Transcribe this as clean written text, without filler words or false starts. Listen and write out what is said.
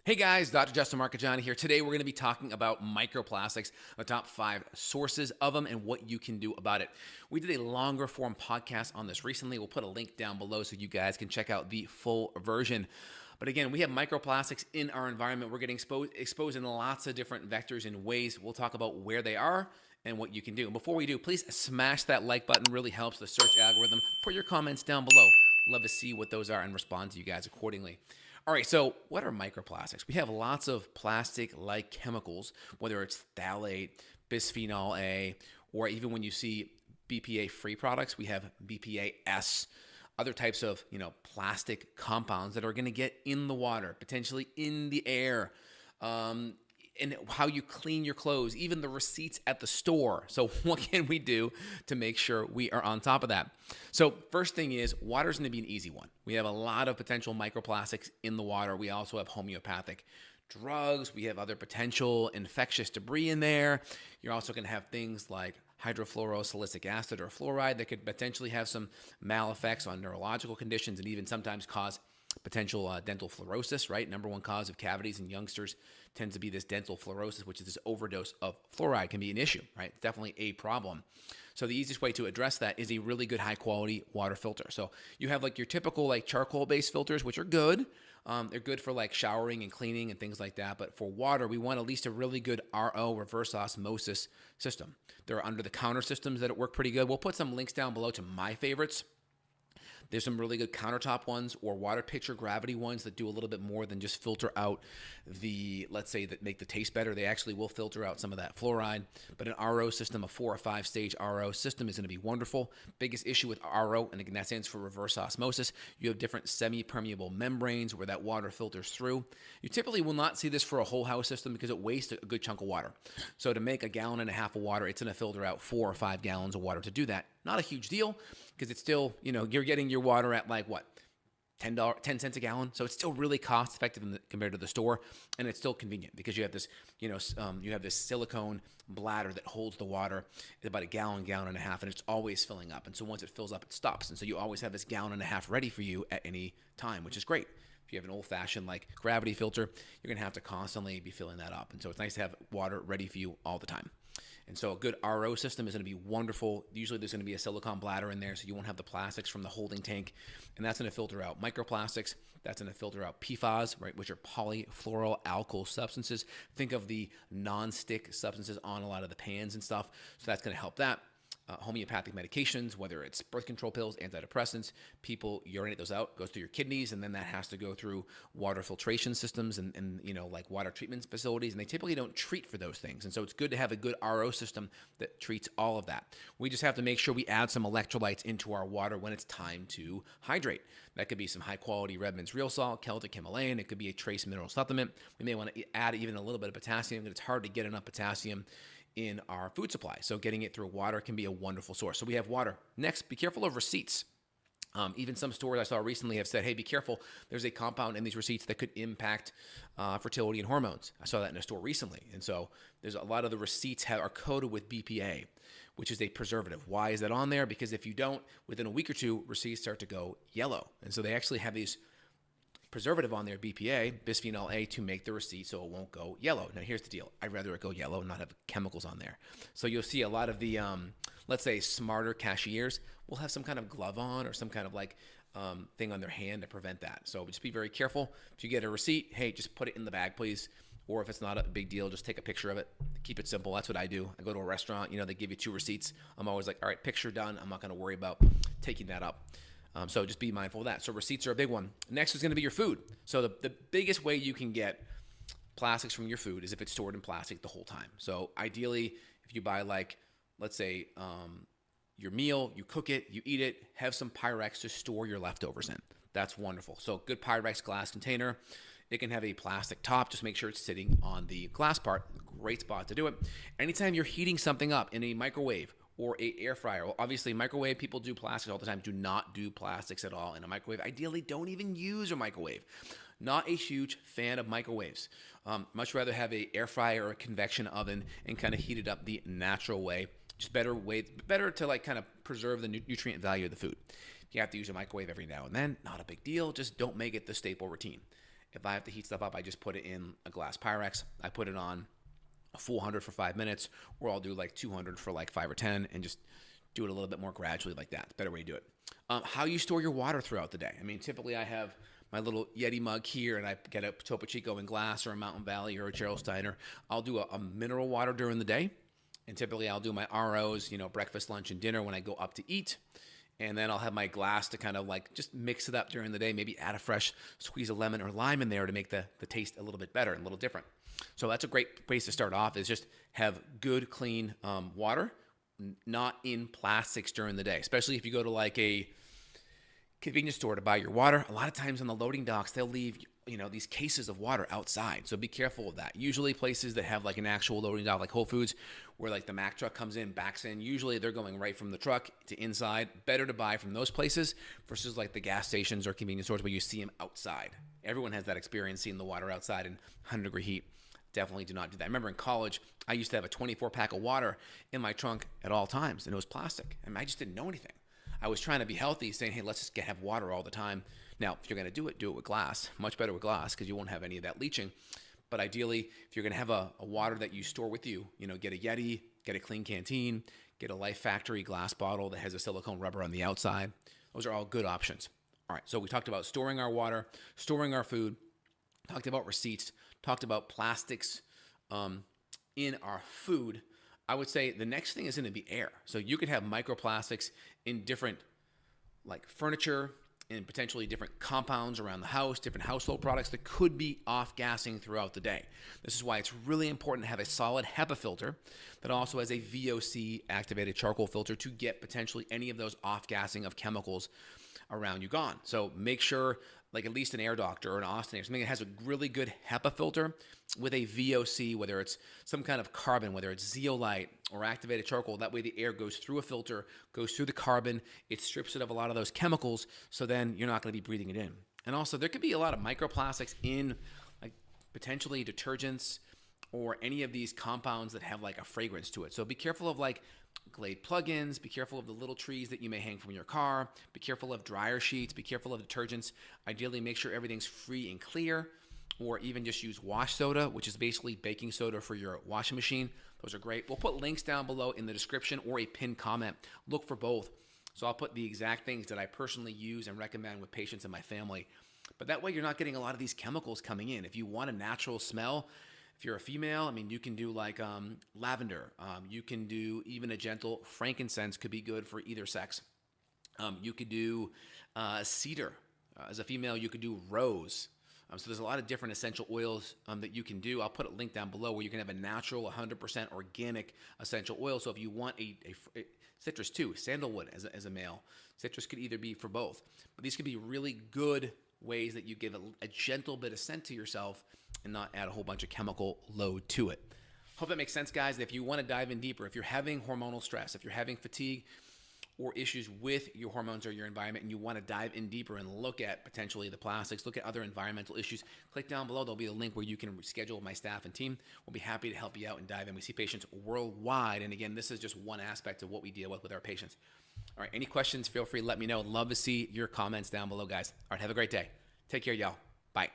Hey guys, Dr. Justin Marcagiani here. Today we're going to be talking about microplastics, the top 5 sources of them, and what you can do about it. We did a longer form podcast on this recently. We'll put a link down below so you guys can check out the full version. But again, we have microplastics in our environment. We're getting exposed in lots of different vectors and ways. We'll talk about where they are and what you can do. And before we do, please smash that like button. Really helps the search algorithm. Put your comments down below. Love to see what those are and respond to you guys accordingly. All right, so what are microplastics? We have lots of plastic-like chemicals, whether it's phthalate, bisphenol A, or even when you see BPA-free products, we have BPA-S, other types of plastic compounds that are going to get in the water, potentially in the air, and how you clean your clothes, even the receipts at the store. So what can we do to make sure we are on top of that? So first thing is, water is going to be an easy one. We have a lot of potential microplastics in the water. We also have homeopathic drugs. We have other potential infectious debris in there. You're also going to have things like hydrofluorosilicic acid or fluoride that could potentially have some mal-effects on neurological conditions and even sometimes cause potential dental fluorosis, right? Number one cause of cavities in youngsters tends to be this dental fluorosis, which is this overdose of fluoride can be an issue, right? It's definitely a problem. So the easiest way to address that is a really good high quality water filter. So you have like your typical like charcoal based filters, which are good. They're good for like showering and cleaning and things like that. But for water, we want at least a really good RO, reverse osmosis system. There are under the counter systems that work pretty good. We'll put some links down below to my favorites. There's some really good countertop ones or water pitcher gravity ones that do a little bit more than just filter out let's say, that make the taste better. They actually will filter out some of that fluoride. But an RO system, a 4 or 5 stage RO system is going to be wonderful. Biggest issue with RO, and again, that stands for reverse osmosis, you have different semi-permeable membranes where that water filters through. You typically will not see this for a whole house system because it wastes a good chunk of water. So to make 1.5 gallons of water, it's going to filter out 4 or 5 gallons of water to do that. Not a huge deal because it's still, you're getting your water at like what? $10 cents a gallon. So it's still really cost effective compared to the store. And it's still convenient because you have this, you have this silicone bladder that holds the water. It's about 1 gallon, 1.5 gallons, and it's always filling up. And so once it fills up, it stops. And so you always have this 1.5 gallons ready for you at any time, which is great. If you have an old-fashioned like gravity filter, you're going to have to constantly be filling that up. And so it's nice to have water ready for you all the time. And so a good RO system is going to be wonderful. Usually there's going to be a silicone bladder in there, so you won't have the plastics from the holding tank. And that's going to filter out microplastics. That's going to filter out PFAS, right, which are polyfluoroalkyl substances. Think of the non-stick substances on a lot of the pans and stuff. So that's going to help that. Homeopathic medications, whether it's birth control pills, antidepressants, people urinate those out, goes through your kidneys, and then that has to go through water filtration systems and like water treatment facilities, and they typically don't treat for those things. And so it's good to have a good RO system that treats all of that. We just have to make sure we add some electrolytes into our water when it's time to hydrate. That could be some high quality Redmond's Real Salt, Celtic Himalayan. It could be a trace mineral supplement. We may want to add even a little bit of potassium because it's hard to get enough potassium in our food supply. So getting it through water can be a wonderful source. So we have water. Next, be careful of receipts. Even some stores I saw recently have said, hey, be careful. There's a compound in these receipts that could impact fertility and hormones. I saw that in a store recently. And so there's a lot of the receipts are coated with BPA, which is a preservative. Why is that on there? Because if you don't, within a week or two, receipts start to go yellow. And so they actually have these preservative on their BPA, bisphenol A, to make the receipt so it won't go yellow. Now, here's the deal. I'd rather it go yellow and not have chemicals on there. So you'll see a lot of the, let's say, smarter cashiers will have some kind of glove on or some kind of like thing on their hand to prevent that. So just be very careful. If you get a receipt, hey, just put it in the bag, please. Or if it's not a big deal, just take a picture of it. Keep it simple. That's what I do. I go to a restaurant, they give you 2 receipts. I'm always like, all right, picture done. I'm not going to worry about taking that up. So just be mindful of that. So receipts are a big one. Next is going to be your food. So the biggest way you can get plastics from your food is if it's stored in plastic the whole time. So ideally, if you buy like, let's say, your meal, you cook it, you eat it, have some Pyrex to store your leftovers in. That's wonderful. So good Pyrex glass container. It can have a plastic top. Just make sure it's sitting on the glass part. Great spot to do it. Anytime you're heating something up in a microwave or a air fryer. Well, obviously microwave, people do plastics all the time. Do not do plastics at all in a microwave. Ideally, don't even use a microwave. Not a huge fan of microwaves. Much rather have a air fryer or a convection oven and kind of heat it up the natural way. Just better to like kind of preserve the nutrient value of the food. If you have to use a microwave every now and then, not a big deal. Just don't make it the staple routine. If I have to heat stuff up, I just put it in a glass Pyrex. I put it on a full 100 for 5 minutes, or I'll do like 200 for like 5 or 10 and just do it a little bit more gradually like that. It's a better way to do it. How you store your water throughout the day. I mean, typically I have my little Yeti mug here, and I get a Topo Chico in glass or a Mountain Valley or a Gerald Steiner. I'll do a mineral water during the day, and typically I'll do my ROs, breakfast, lunch, and dinner when I go up to eat. And then I'll have my glass to kind of like just mix it up during the day, maybe add a fresh squeeze of lemon or lime in there to make the taste a little bit better and a little different. So that's a great place to start off, is just have good, clean water, not in plastics during the day, especially if you go to like a convenience store to buy your water. A lot of times on the loading docks, they'll leave these cases of water outside, so be careful of that. Usually places that have like an actual loading dock, like Whole Foods, where like the Mack truck comes in, backs in, usually they're going right from the truck to inside. Better to buy from those places versus like the gas stations or convenience stores where you see them outside. Everyone has that experience seeing the water outside in 100-degree heat. Definitely do not do that. I remember in college, I used to have a 24-pack of water in my trunk at all times, and it was plastic. I mean, I just didn't know anything. I was trying to be healthy, saying, hey, let's just have water all the time. Now, if you're going to do it with glass. Much better with glass because you won't have any of that leaching. But ideally, if you're going to have a water that you store with you, get a Yeti, get a clean canteen, get a Life Factory glass bottle that has a silicone rubber on the outside. Those are all good options. All right, so we talked about storing our water, storing our food, talked about receipts, talked about plastics in our food. I would say the next thing is going to be air. So you could have microplastics in different like furniture and potentially different compounds around the house, different household products that could be off-gassing throughout the day. This is why it's really important to have a solid HEPA filter that also has a VOC activated charcoal filter to get potentially any of those off-gassing of chemicals around you gone. So make sure, like at least an Air Doctor or an Austin or something that has a really good HEPA filter with a VOC, whether it's some kind of carbon, whether it's zeolite or activated charcoal. That way the air goes through a filter, goes through the carbon, it strips it of a lot of those chemicals, so then you're not going to be breathing it in. And also there could be a lot of microplastics in like potentially detergents or any of these compounds that have like a fragrance to it. So be careful of like Glade plugins, be careful of the little trees that you may hang from your car, be careful of dryer sheets, be careful of detergents. Ideally make sure everything's free and clear, or even just use wash soda, which is basically baking soda for your washing machine. Those are great. We'll put links down below in the description or a pinned comment. Look for both. So I'll put the exact things that I personally use and recommend with patients in my family. But that way you're not getting a lot of these chemicals coming in. If you want a natural smell, if you're a female, I mean, you can do like lavender. You can do even a gentle frankincense, could be good for either sex. You could do cedar. As a female, you could do rose. So there's a lot of different essential oils that you can do. I'll put a link down below where you can have a natural, 100% organic essential oil. So if you want a citrus too, sandalwood as a male, citrus could either be for both. But these could be really good ways that you give a gentle bit of scent to yourself and not add a whole bunch of chemical load to it. Hope that makes sense, guys. If you want to dive in deeper, if you're having hormonal stress, if you're having fatigue or issues with your hormones or your environment, and you want to dive in deeper and look at potentially the plastics, look at other environmental issues, click down below. There'll be a link where you can schedule my staff and team. We'll be happy to help you out and dive in. We see patients worldwide. And again, this is just one aspect of what we deal with our patients. All right, any questions, feel free to let me know. Love to see your comments down below, guys. All right, have a great day. Take care, y'all. Bye.